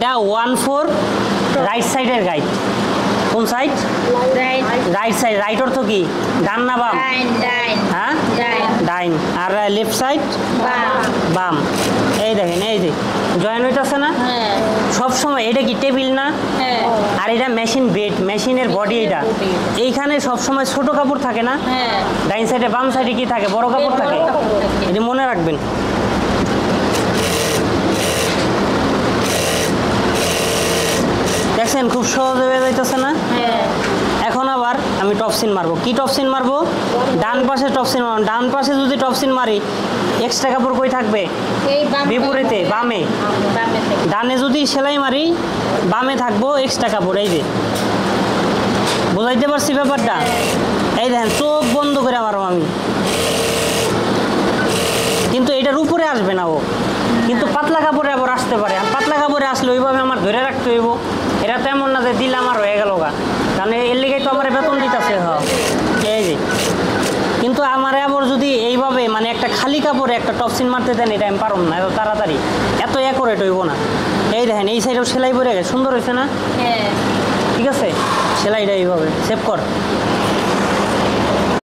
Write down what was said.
এটা 1/4 রাইট সাইডের গাইড। কোন সাইড? Right side. রাইট অর্থ কি? ডান না বাম? হ্যাঁ, ডাইন। আর লেফট সাইড বাম। এই দেখেন, এই যে জয়েন হইতেছে না সব সময়। এটা কি টেবিল না? আর এটা মেশিন বেড, মেশিনের বডি। এটা এইখানে সব সময় ছোট কাপড় থাকে না? ডাইন সাইডে বাম সাইডে কি থাকে? বড় কাপড় থাকে। এটা মনে রাখবেন। দেখছেন খুব সহজে হয়ে যাইতেছে না? এখন আবার আমি টপসিন মারবো। কি টপসিন মারবো? ডান পাশে টপসিন মারবো। ডান পাশে যদি টপসিন মারি এক্সট্রা কাপড় কই থাকবে? বিপরীতে, বামে। ডানে যদি সেলাই মারি বামে থাকবো এক্সট্রা কাপড়। এই যে বুঝাইতে পারছি ব্যাপারটা? এই দেখেন চোখ বন্ধ করে মারবো আমি, কিন্তু এটার উপরে আসবে না ও। কিন্তু পাতলা কাপড়ে আবার আসতে পারে। পাতলা কাপড়ে আসলে ওইভাবে আমার ধরে রাখতে হইব। এটা তো এমন না যে দিল আমার হয়ে গেল গা, কারণ এর লেগে তো আমার বেতন দিতেছে। এই যে কিন্তু আমার আবার যদি এইভাবে মানে একটা খালি কাপড়ে একটা টপসিন মারতে দেন, এটা আমি পারব না এত তাড়াতাড়ি, এত অ্যাকুরেট হইব না। এই দেখেন এই সাইডেও সেলাই পরে গেছে, সুন্দর হয়েছে না? ঠিক আছে, সেলাইটা এইভাবে সেভ কর।